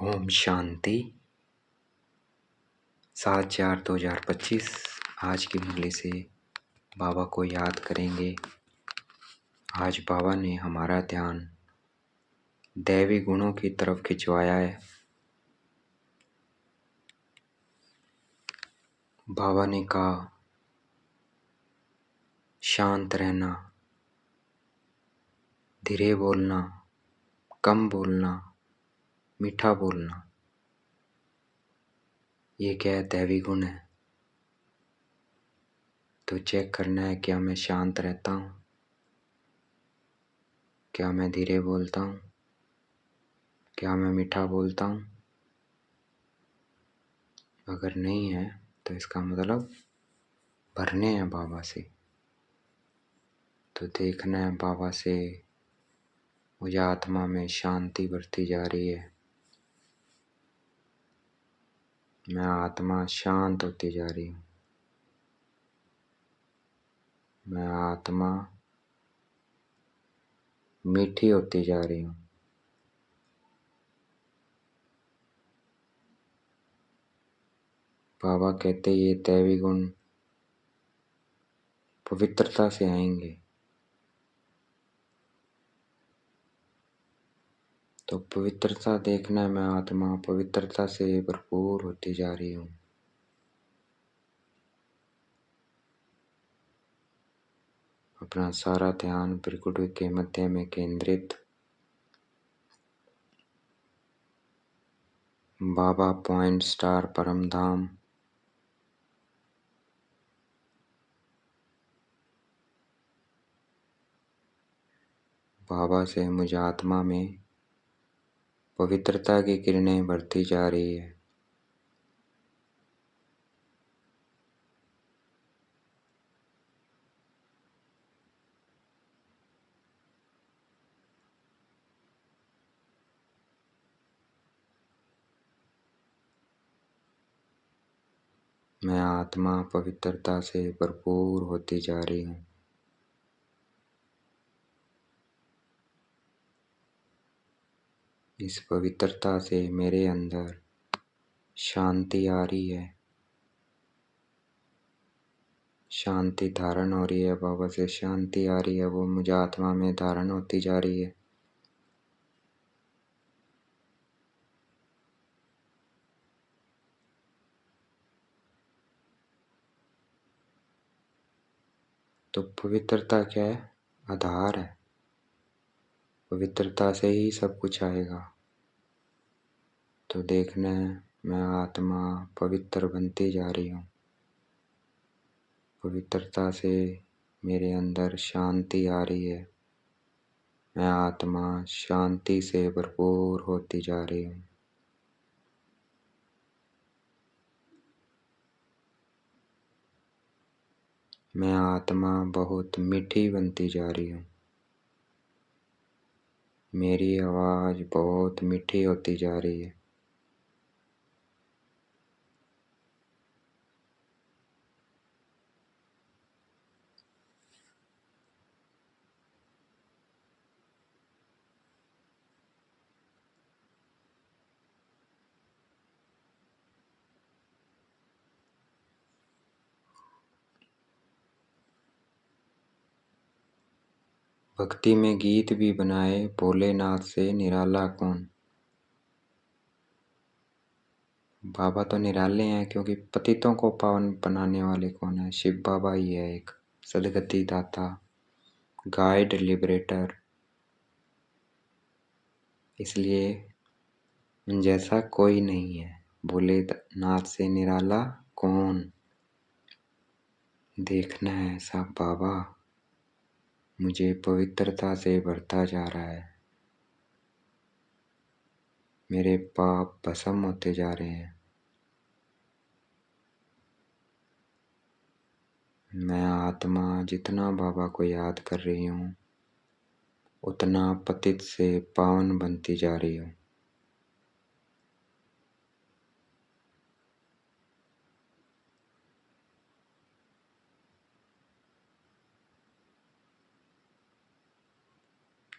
ओम शांति। 7/4/2025 आज की मुरली से बाबा को याद करेंगे। आज बाबा ने हमारा ध्यान दैवी गुणों की तरफ खिंचवाया है। बाबा ने कहा शांत रहना, धीरे बोलना, कम बोलना, मीठा बोलना, ये क्या है? दैवी गुण है। तो चेक करना है, क्या मैं शांत रहता हूँ? क्या मैं धीरे बोलता हूँ? क्या मैं मीठा बोलता हूँ? अगर नहीं है तो इसका मतलब भरने हैं बाबा से। तो देखना है बाबा से मुझे आत्मा में शांति बढ़ती जा रही है। मैं आत्मा शांत होती जा रही हूँ। मैं आत्मा मीठी होती जा रही हूँ। बाबा कहते ये दैवी गुण पवित्रता से आएंगे। तो पवित्रता देखना है, मैं आत्मा पवित्रता से भरपूर होती जा रही हूँ। अपना सारा ध्यान भ्रिकुटी के मध्य में केंद्रित। बाबा पॉइंट स्टार परम धाम। बाबा से मुझे आत्मा में पवित्रता की किरणें बढ़ती जा रही है। मैं आत्मा पवित्रता से भरपूर होती जा रही हूँ। इस पवित्रता से मेरे अंदर शांति आ रही है। शांति धारण हो रही है। बाबा से शांति आ रही है, वो मुझे आत्मा में धारण होती जा रही है। तो पवित्रता क्या है? आधार है। पवित्रता से ही सब कुछ आएगा। तो देखना है, मैं आत्मा पवित्र बनती जा रही हूँ। पवित्रता से मेरे अंदर शांति आ रही है। मैं आत्मा शांति से भरपूर होती जा रही हूँ। मैं आत्मा बहुत मीठी बनती जा रही हूँ। मेरी आवाज़ बहुत मीठी होती जा रही है। भक्ति में गीत भी बनाए, भोलेनाथ से निराला कौन। बाबा तो निराले हैं, क्योंकि पतितों को पावन बनाने वाले कौन है? शिव बाबा ही है, एक सदगति दाता, गाइड, लिबरेटर। इसलिए उन जैसा कोई नहीं है। भोलेनाथ से निराला कौन। देखना है सब बाबा मुझे पवित्रता से भरता जा रहा है। मेरे पाप भस्म होते जा रहे हैं। मैं आत्मा जितना बाबा को याद कर रही हूँ, उतना पतित से पावन बनती जा रही हूँ।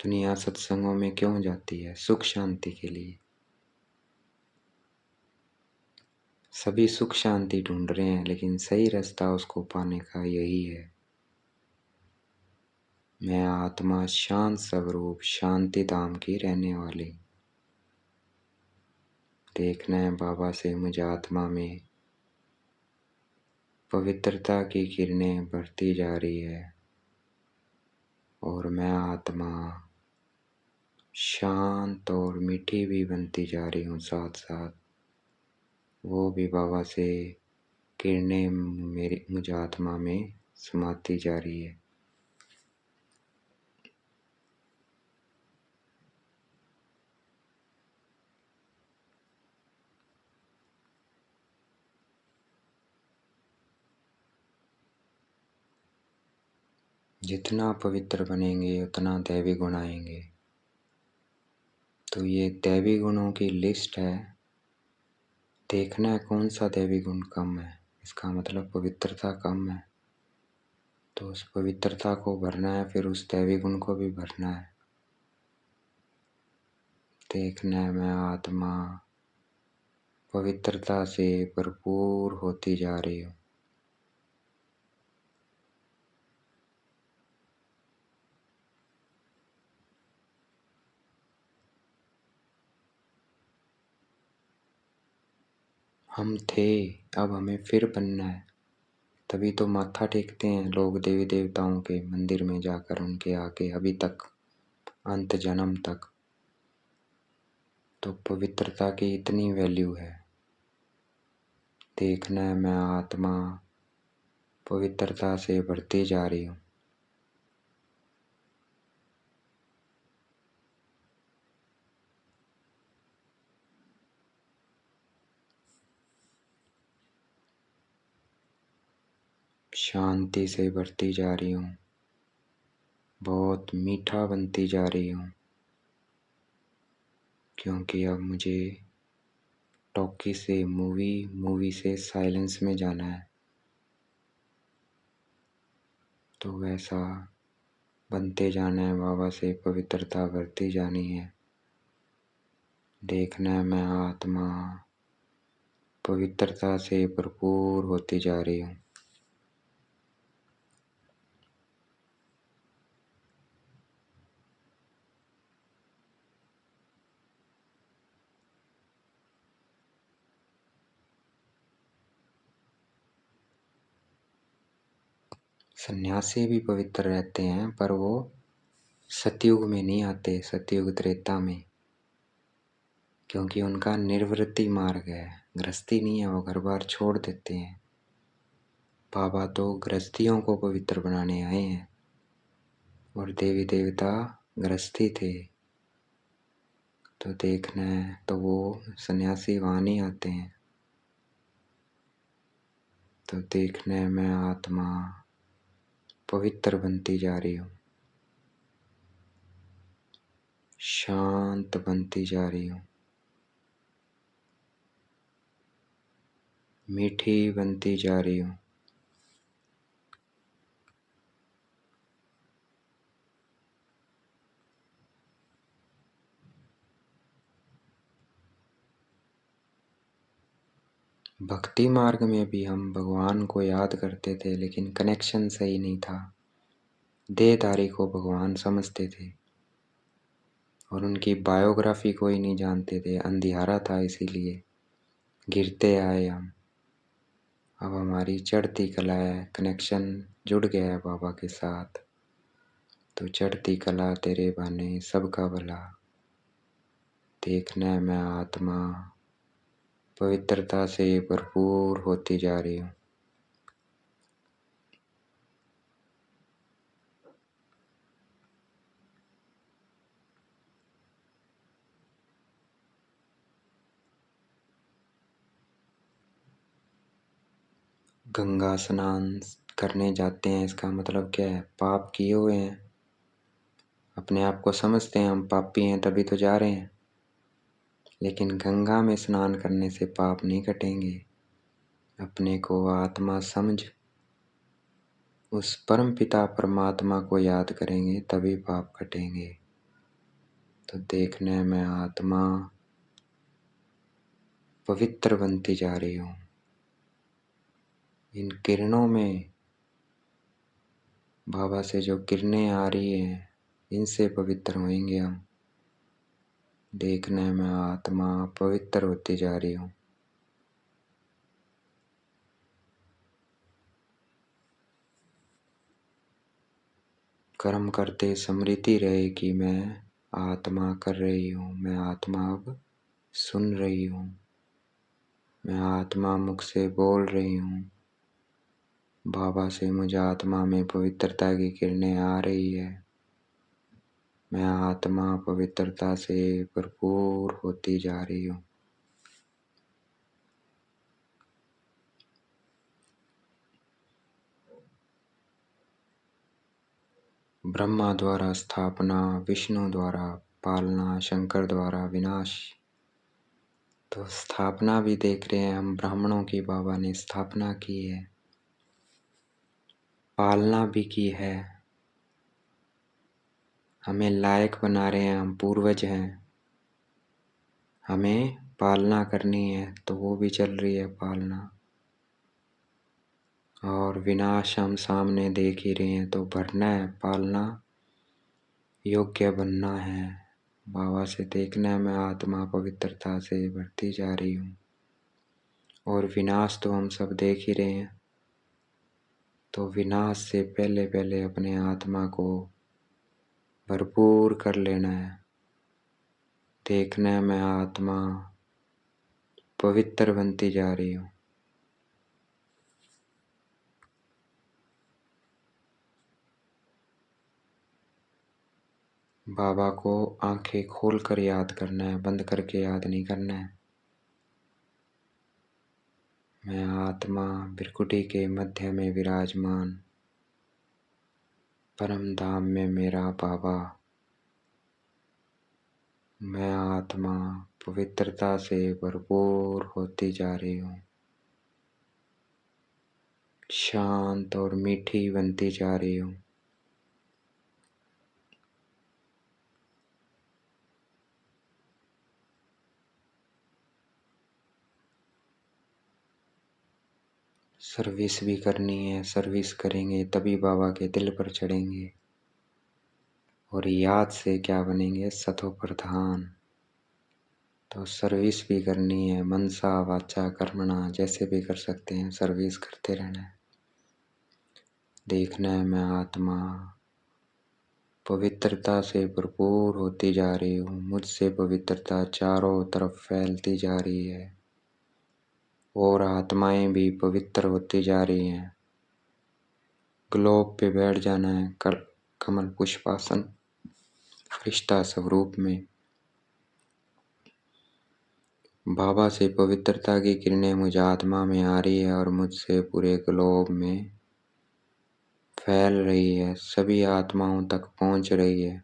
दुनिया सत्संगों में क्यों जाती है? सुख शांति के लिए। सभी सुख शांति ढूंढ रहे हैं, लेकिन सही रास्ता उसको पाने का यही है। मैं आत्मा शांत स्वरूप शांति धाम की रहने वाली। देखना है बाबा से मुझे आत्मा में पवित्रता की किरणें बढ़ती जा रही है और मैं आत्मा शांत और मीठी भी बनती जा रही हूँ। साथ साथ वो भी बाबा से किरणें मेरी मुझे आत्मा में समाती जा रही है। जितना पवित्र बनेंगे उतना दैवी गुण आएंगे। तो ये दैवी गुणों की लिस्ट है। देखना है कौन सा दैवी गुण कम है, इसका मतलब पवित्रता कम है, तो उस पवित्रता को भरना है, फिर उस दैवी गुण को भी भरना है। देखना है मैं आत्मा पवित्रता से भरपूर होती जा रही हूँ। हम थे, अब हमें फिर बनना है। तभी तो माथा टेकते हैं लोग देवी देवताओं के मंदिर में जाकर, उनके आगे अभी तक, अंत जन्म तक। तो पवित्रता की इतनी वैल्यू है। देखना है मैं आत्मा पवित्रता से बढ़ती जा रही हूँ। शांति से बढ़ती जा रही हूँ, बहुत मीठा बनती जा रही हूँ, क्योंकि अब मुझे टॉकी से मूवी से साइलेंस में जाना है। तो वैसा बनते जाना है, बाबा से पवित्रता बढ़ती जानी है। देखना है मैं आत्मा पवित्रता से भरपूर होती जा रही हूँ। सन्यासी भी पवित्र रहते हैं, पर वो सतयुग में नहीं आते, सतयुग त्रेता में, क्योंकि उनका निर्वृत्ति मार्ग है, गृहस्थी नहीं है, वो घर बार छोड़ देते हैं। बाबा तो गृहस्थियों को पवित्र बनाने आए हैं, और देवी देवता गृहस्थी थे। तो देखना है, तो वो सन्यासी वहाँ नहीं आते हैं। तो देखना है मैं आत्मा पवित्र बनती जा रही हूँ, शांत बनती जा रही हूँ, मीठी बनती जा रही हूँ। भक्ति मार्ग में भी हम भगवान को याद करते थे, लेकिन कनेक्शन सही नहीं था। देहधारी को भगवान समझते थे और उनकी बायोग्राफी कोई नहीं जानते थे, अंधियारा था, इसीलिए गिरते आए हम। अब हमारी चढ़ती कला है, कनेक्शन जुड़ गया है बाबा के साथ। तो चढ़ती कला तेरे बहाने सबका भला। देखना है मैं आत्मा पवित्रता से भरपूर होती जा रही हूँ। गंगा स्नान करने जाते हैं, इसका मतलब क्या है? पाप किए हुए हैं, अपने आप को समझते हैं हम पापी हैं, तभी तो जा रहे हैं। लेकिन गंगा में स्नान करने से पाप नहीं कटेंगे। अपने को आत्मा समझ उस परम पिता परमात्मा को याद करेंगे, तभी पाप कटेंगे। तो देखने में आत्मा पवित्र बनती जा रही हूँ, इन किरणों में बाबा से जो किरणें आ रही हैं, इनसे पवित्र होंगे हम। देखने में आत्मा पवित्र होती जा रही हूँ। कर्म करते स्मृति रहे कि मैं आत्मा कर रही हूँ, मैं आत्मा अब सुन रही हूँ, मैं आत्मा मुख से बोल रही हूँ। बाबा से मुझे आत्मा में पवित्रता की किरणें आ रही है। मैं आत्मा पवित्रता से भरपूर होती जा रही हूँ। ब्रह्मा द्वारा स्थापना, विष्णु द्वारा पालना, शंकर द्वारा विनाश। तो स्थापना भी देख रहे हैं हम, ब्राह्मणों की बाबा ने स्थापना की है, पालना भी की है। हमें लायक बना रहे हैं, हम पूर्वज हैं, हमें पालना करनी है, तो वो भी चल रही है पालना। और विनाश हम सामने देख ही रहे हैं, तो भरना है, पालना योग्य बनना है। बाबा से देखना है मैं आत्मा पवित्रता से बढ़ती जा रही हूँ। और विनाश तो हम सब देख ही रहे हैं, तो विनाश से पहले पहले अपने आत्मा को भरपूर कर लेना है। देखना है मैं आत्मा पवित्र बनती जा रही हूँ। बाबा को आंखें खोल कर याद करना है, बंद करके याद नहीं करना है। मैं आत्मा भृकुटी के मध्य में विराजमान, परम धाम में मेरा बाबा। मैं आत्मा पवित्रता से भरपूर होती जा रही हूँ, शांत और मीठी बनती जा रही हूँ। सर्विस भी करनी है, सर्विस करेंगे तभी बाबा के दिल पर चढ़ेंगे। और याद से क्या बनेंगे, सतो प्रधान। तो सर्विस भी करनी है, मनसा वाचा कर्मणा, जैसे भी कर सकते हैं, सर्विस करते रहना है। देखना है मैं आत्मा पवित्रता से भरपूर होती जा रही हूँ। मुझसे पवित्रता चारों तरफ फैलती जा रही है, और आत्माएं भी पवित्र होती जा रही हैं। ग्लोब पे बैठ जाना है, कमल पुष्पासन फरिश्ता स्वरूप में। बाबा से पवित्रता की किरणें मुझे आत्मा में आ रही है और मुझसे पूरे ग्लोब में फैल रही है, सभी आत्माओं तक पहुंच रही है।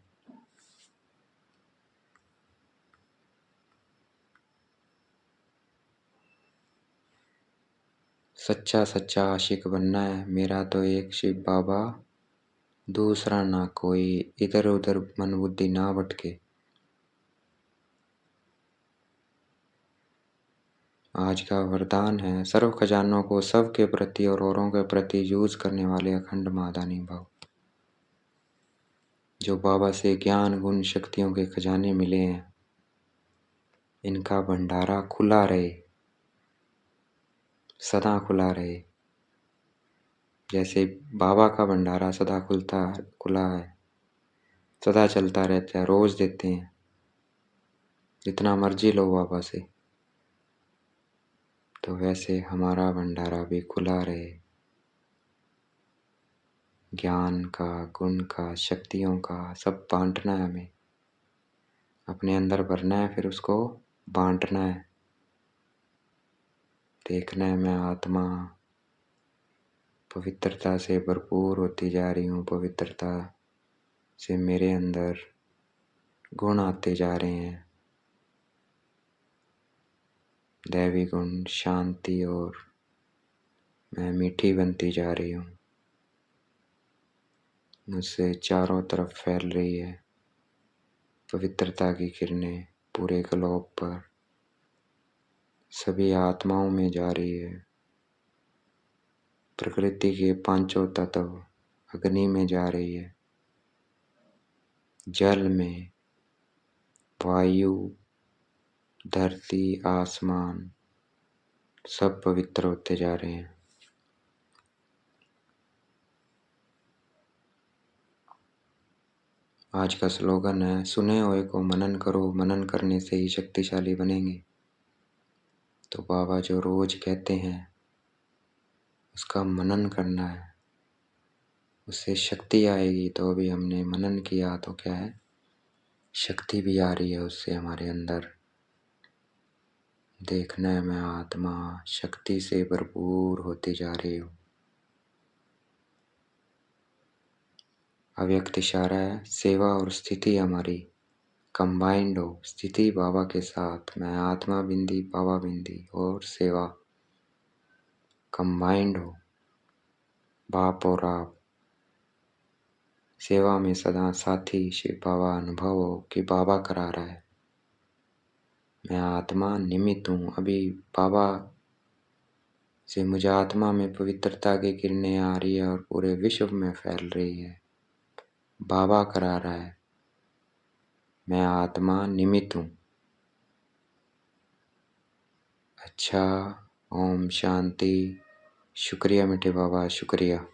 सच्चा सच्चा आशिक बनना है। मेरा तो एक शिव बाबा, दूसरा ना कोई। इधर उधर मन बुद्धि ना भटके। आज का वरदान है, सर्व खजानों को सबके प्रति और औरों के प्रति यूज करने वाले अखंड मादानी भाव। जो बाबा से ज्ञान गुण शक्तियों के खजाने मिले हैं, इनका भंडारा खुला रहे, सदा खुला रहे। जैसे बाबा का भंडारा सदा खुला है, सदा चलता रहता है, रोज देते हैं, जितना मर्जी लो बाबा से। तो वैसे हमारा भंडारा भी खुला रहे, ज्ञान का, गुण का, शक्तियों का, सब बांटना है हमें। अपने अंदर भरना है, फिर उसको बांटना है। देखना है मैं आत्मा पवित्रता से भरपूर होती जा रही हूँ। पवित्रता से मेरे अंदर गुण आते जा रहे हैं, दैवी गुण, शांति, और मैं मीठी बनती जा रही हूँ। मुझसे चारों तरफ फैल रही है पवित्रता की किरणें, पूरे ग्लोब पर सभी आत्माओं में जा रही है। प्रकृति के पांचों तत्व अग्नि में जा रही है, जल में, वायु, धरती, आसमान सब पवित्र होते जा रहे हैं। आज का स्लोगन है, सुने हुए को मनन करो, मनन करने से ही शक्तिशाली बनेंगे। तो बाबा जो रोज कहते हैं उसका मनन करना है, उससे शक्ति आएगी। तो अभी हमने मनन किया तो क्या है, शक्ति भी आ रही है उससे हमारे अंदर। देखना है मैं आत्मा शक्ति से भरपूर होती जा रही हूँ। अव्यक्त इशारा है, सेवा और स्थिति हमारी कंबाइंड हो। स्थिति बाबा के साथ, मैं आत्मा बिंदी बाबा बिंदी, और सेवा कंबाइंड हो, बाप और आप। सेवा में सदा साथी शिव बाबा अनुभव हो कि बाबा करा रहा है। मैं आत्मा निमित्त हूँ। अभी बाबा से मुझे आत्मा में पवित्रता की किरणें आ रही है और पूरे विश्व में फैल रही है। बाबा करा रहा है, मैं आत्मा निमित्त हूँ। अच्छा, ओम शांति। शुक्रिया मीठे बाबा, शुक्रिया।